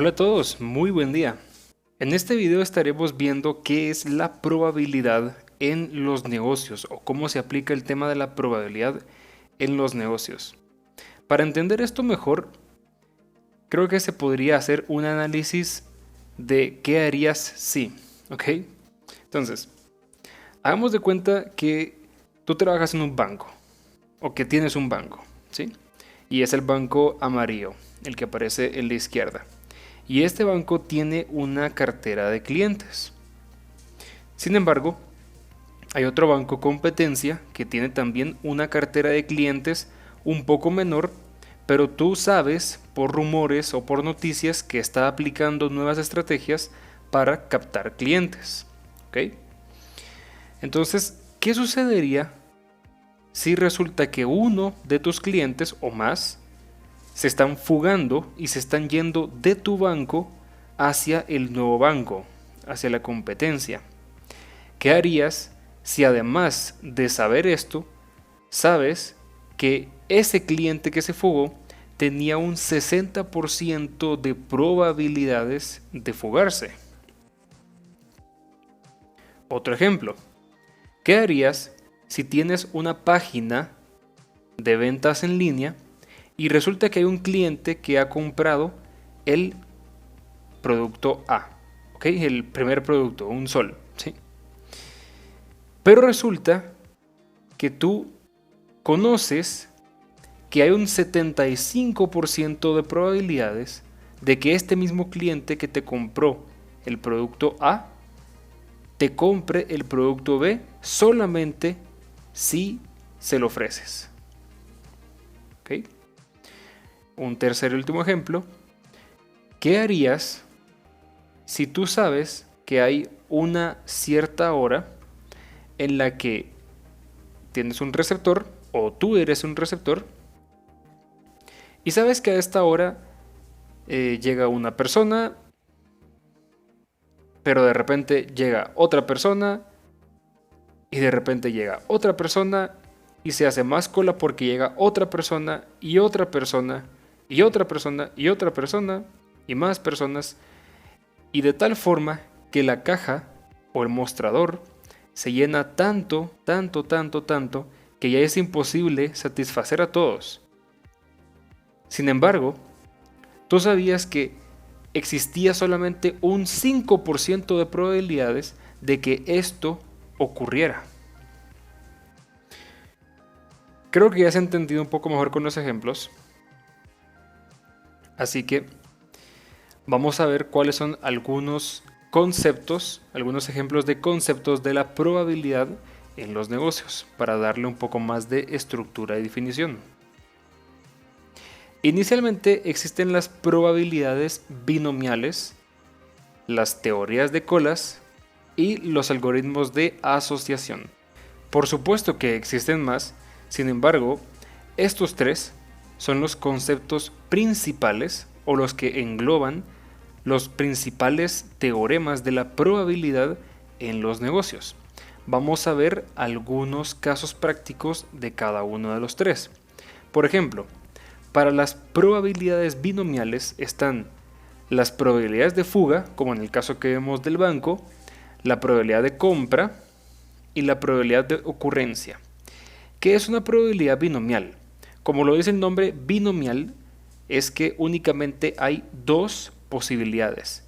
Hola a todos, muy buen día. En este video estaremos viendo qué es la probabilidad en los negocios o cómo se aplica el tema de la probabilidad en los negocios. Para entender esto mejor, creo que se podría hacer un análisis de qué harías si, ¿ok? Entonces, hagamos de cuenta que tú trabajas en un banco o que tienes un banco, ¿sí? Y es el banco amarillo, el que aparece en la izquierda. Y este banco tiene una cartera de clientes. Sin embargo, hay otro banco competencia que tiene también una cartera de clientes un poco menor, pero tú sabes por rumores o por noticias que está aplicando nuevas estrategias para captar clientes. ¿Ok? Entonces, ¿qué sucedería si resulta que uno de tus clientes o más se están fugando y se están yendo de tu banco hacia el nuevo banco, hacia la competencia? ¿Qué harías si además de saber esto, sabes que ese cliente que se fugó tenía un 60% de probabilidades de fugarse? Otro ejemplo, ¿qué harías si tienes una página de ventas en línea y resulta que hay un cliente que ha comprado el producto A, ¿ok? El primer producto, un sol, ¿sí? Pero resulta que tú conoces que hay un 75% de probabilidades de que este mismo cliente que te compró el producto A te compre el producto B solamente si se lo ofreces. ¿Ok? Un tercer y último ejemplo. ¿Qué harías si tú sabes que hay una cierta hora en la que tienes un receptor o tú eres un receptor y sabes que a esta hora llega una persona, pero de repente llega otra persona y de repente llega otra persona y se hace más cola porque llega otra persona y otra persona y otra persona y otra persona y más personas, y de tal forma que la caja o el mostrador se llena tanto, tanto, tanto, tanto que ya es imposible satisfacer a todos. Sin embargo, tú sabías que existía solamente un 5% de probabilidades de que esto ocurriera. Creo que ya se ha entendido un poco mejor con los ejemplos. Así que vamos a ver cuáles son algunos conceptos, algunos ejemplos de conceptos de la probabilidad en los negocios, para darle un poco más de estructura y definición. Inicialmente existen las probabilidades binomiales, las teorías de colas y los algoritmos de asociación. Por supuesto que existen más, sin embargo, estos tres son los conceptos principales o los que engloban los principales teoremas de la probabilidad en los negocios. Vamos a ver algunos casos prácticos de cada uno de los tres. Por ejemplo, para las probabilidades binomiales están las probabilidades de fuga, como en el caso que vemos del banco, la probabilidad de compra y la probabilidad de ocurrencia. ¿Qué es una probabilidad binomial? Como lo dice el nombre binomial, es que únicamente hay dos posibilidades.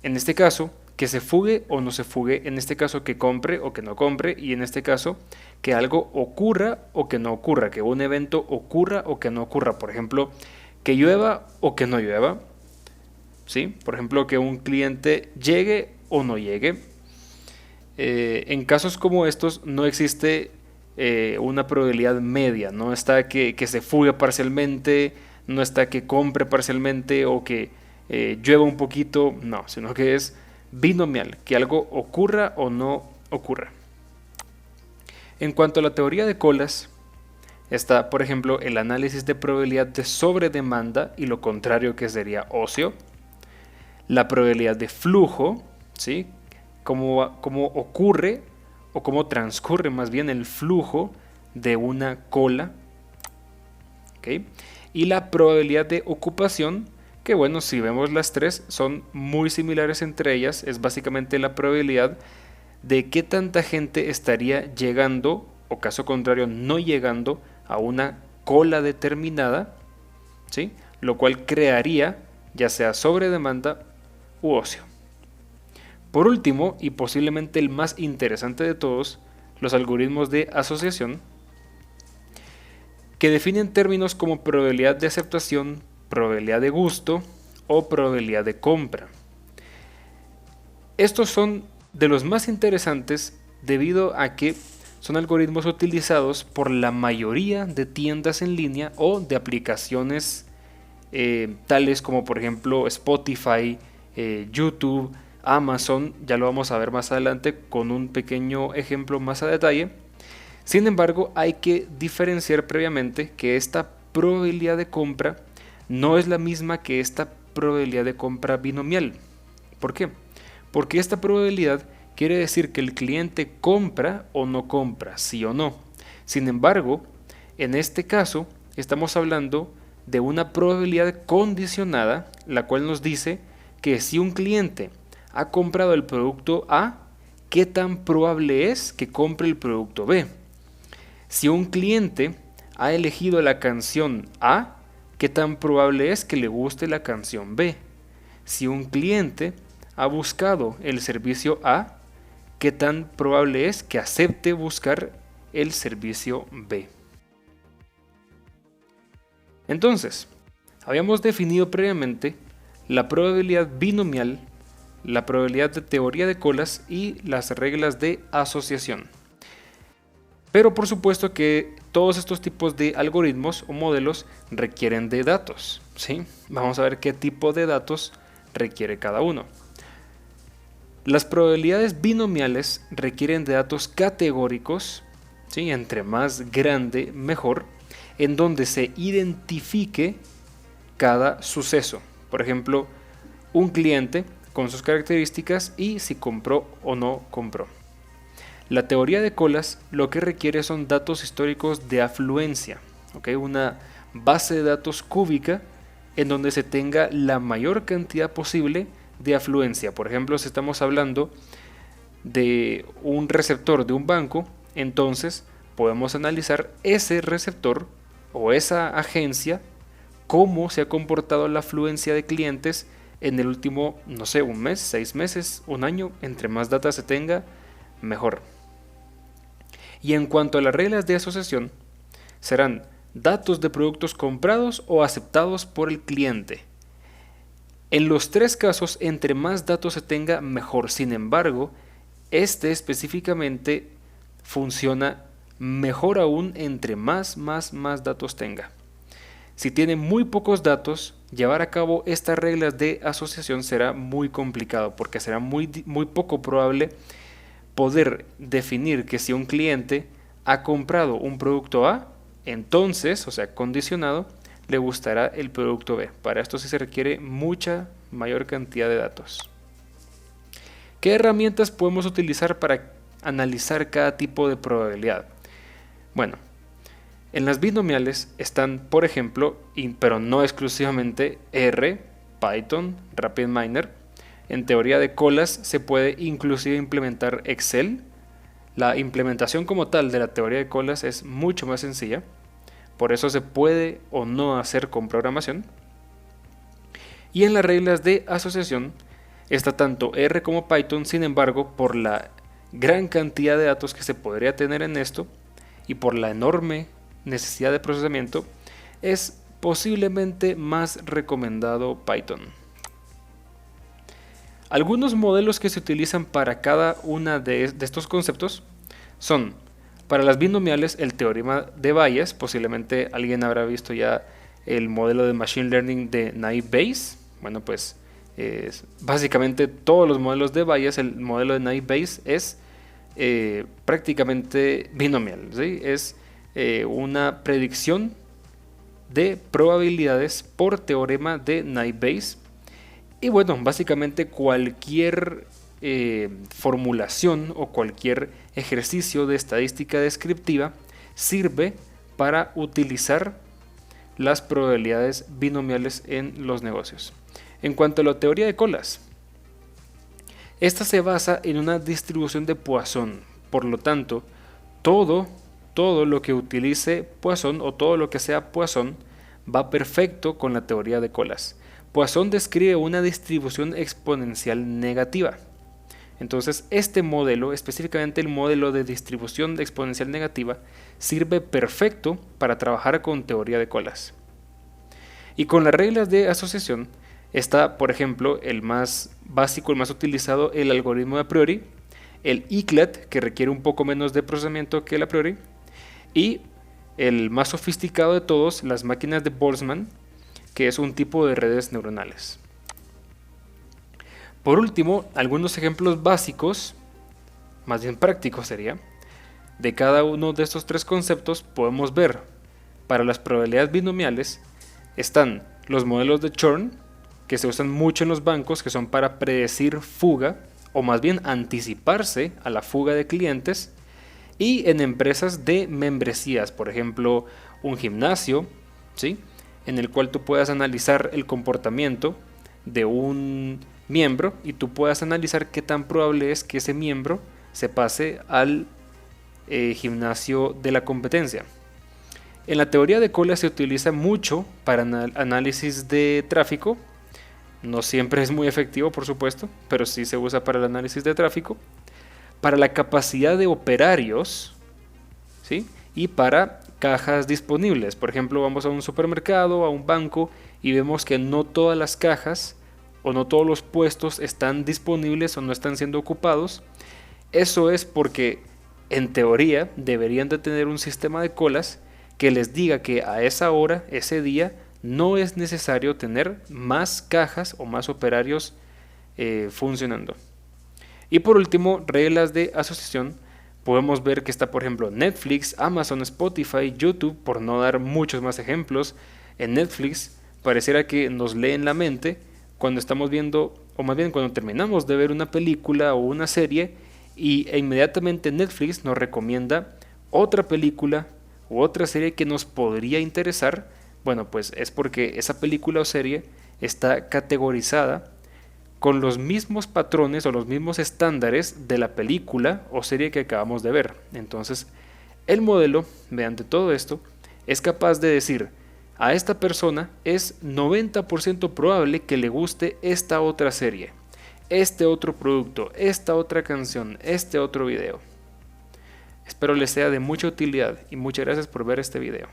En este caso, que se fugue o no se fugue, en este caso que compre o que no compre, y en este caso que algo ocurra o que no ocurra, que un evento ocurra o que no ocurra. Por ejemplo, que llueva o que no llueva, ¿sí? Por ejemplo, que un cliente llegue o no llegue. En casos como estos no existe una probabilidad media, no está que se fugue parcialmente, no está que compre parcialmente o que llueva un poquito, no, sino que es binomial, que algo ocurra o no ocurra. En cuanto a la teoría de colas, está, por ejemplo, el análisis de probabilidad de sobredemanda y lo contrario, que sería ocio. La probabilidad de flujo, ¿sí? Cómo ocurre o cómo transcurre más bien el flujo de una cola. ¿Okay? Y la probabilidad de ocupación, que bueno, si vemos las tres son muy similares entre ellas, es básicamente la probabilidad de qué tanta gente estaría llegando o caso contrario no llegando a una cola determinada, ¿sí? Lo cual crearía ya sea sobredemanda u ocio. Por último, y posiblemente el más interesante de todos, los algoritmos de asociación, que definen términos como probabilidad de aceptación, probabilidad de gusto o probabilidad de compra. Estos son de los más interesantes debido a que son algoritmos utilizados por la mayoría de tiendas en línea o de aplicaciones tales como por ejemplo Spotify, YouTube, Amazon. Ya lo vamos a ver más adelante con un pequeño ejemplo más a detalle. Sin embargo, hay que diferenciar previamente que esta probabilidad de compra no es la misma que esta probabilidad de compra binomial. ¿Por qué? Porque esta probabilidad quiere decir que el cliente compra o no compra, sí o no. Sin embargo, en este caso estamos hablando de una probabilidad condicionada, la cual nos dice que si un cliente ha comprado el producto A, ¿qué tan probable es que compre el producto B? Si un cliente ha elegido la canción A, ¿qué tan probable es que le guste la canción B? Si un cliente ha buscado el servicio A, ¿qué tan probable es que acepte buscar el servicio B? Entonces, habíamos definido previamente la probabilidad binomial, la probabilidad de teoría de colas y las reglas de asociación. Pero por supuesto que todos estos tipos de algoritmos o modelos requieren de datos, ¿sí? Vamos a ver qué tipo de datos requiere cada uno. Las probabilidades binomiales requieren de datos categóricos, ¿sí? Entre más grande, mejor, en donde se identifique cada suceso. Por ejemplo, un cliente con sus características y si compró o no compró. La teoría de colas lo que requiere son datos históricos de afluencia, ¿okay? Una base de datos cúbica en donde se tenga la mayor cantidad posible de afluencia. Por ejemplo, si estamos hablando de un receptor de un banco, entonces podemos analizar ese receptor o esa agencia, cómo se ha comportado la afluencia de clientes en el último, no sé, un mes, 6 meses, un año. Entre más data se tenga, mejor. Y en cuanto a las reglas de asociación, serán datos de productos comprados o aceptados por el cliente. En los tres casos, entre más datos se tenga, mejor. Sin embargo, este específicamente funciona mejor aún entre más datos tenga. Si tiene muy pocos datos, llevar a cabo estas reglas de asociación será muy complicado porque será muy poco probable poder definir que si un cliente ha comprado un producto A, entonces, o sea, condicionado, le gustará el producto B. Para esto sí se requiere mucha mayor cantidad de datos. ¿Qué herramientas podemos utilizar para analizar cada tipo de probabilidad? Bueno, en las binomiales están, por ejemplo, pero no exclusivamente, R, Python, RapidMiner. En teoría de colas se puede inclusive implementar Excel. La implementación como tal de la teoría de colas es mucho más sencilla. Por eso se puede o no hacer con programación. Y en las reglas de asociación está tanto R como Python. Sin embargo, por la gran cantidad de datos que se podría tener en esto y por la enorme necesidad de procesamiento, es posiblemente más recomendado Python. Algunos modelos que se utilizan para cada una de estos conceptos son, para las binomiales, el teorema de Bayes. Posiblemente alguien habrá visto ya el modelo de Machine Learning de Naive Bayes. Bueno, pues básicamente todos los modelos de Bayes, el modelo de Naive Bayes es prácticamente binomial, ¿sí? Es una predicción de probabilidades por teorema de Naive Bayes. Y bueno, básicamente cualquier formulación o cualquier ejercicio de estadística descriptiva sirve para utilizar las probabilidades binomiales en los negocios. En cuanto a la teoría de colas, esta se basa en una distribución de Poisson. Por lo tanto, todo lo que utilice Poisson o todo lo que sea Poisson va perfecto con la teoría de colas. Poisson describe una distribución exponencial negativa. Entonces, este modelo, específicamente el modelo de distribución exponencial negativa, sirve perfecto para trabajar con teoría de colas. Y con las reglas de asociación está, por ejemplo, el más básico, el más utilizado, el algoritmo de a priori, el ICLED, que requiere un poco menos de procesamiento que el a priori, y el más sofisticado de todos, las máquinas de Boltzmann, que es un tipo de redes neuronales. Por último, algunos ejemplos básicos, más bien prácticos sería, de cada uno de estos tres conceptos podemos ver. Para las probabilidades binomiales están los modelos de Chern, que se usan mucho en los bancos, que son para predecir fuga, o más bien anticiparse a la fuga de clientes, y en empresas de membresías, por ejemplo, un gimnasio, ¿sí?, en el cual tú puedas analizar el comportamiento de un miembro y tú puedas analizar qué tan probable es que ese miembro se pase al gimnasio de la competencia. En la teoría de colas se utiliza mucho para análisis de tráfico. No siempre es muy efectivo, por supuesto, pero sí se usa para el análisis de tráfico, para la capacidad de operarios, ¿sí?, y para cajas disponibles. Por ejemplo, vamos a un supermercado, a un banco, y vemos que no todas las cajas o no todos los puestos están disponibles o no están siendo ocupados. Eso es porque, en teoría, deberían de tener un sistema de colas que les diga que a esa hora, ese día, no es necesario tener más cajas o más operarios funcionando. Y por último, reglas de asociación. Podemos ver que está, por ejemplo, Netflix, Amazon, Spotify, YouTube, por no dar muchos más ejemplos. En Netflix pareciera que nos leen la mente cuando estamos viendo, o más bien cuando terminamos de ver una película o una serie, e inmediatamente Netflix nos recomienda otra película u otra serie que nos podría interesar. Bueno, pues es porque esa película o serie está categorizada con los mismos patrones o los mismos estándares de la película o serie que acabamos de ver. Entonces, el modelo, mediante todo esto, es capaz de decir: a esta persona es 90% probable que le guste esta otra serie, este otro producto, esta otra canción, este otro video. Espero les sea de mucha utilidad y muchas gracias por ver este video.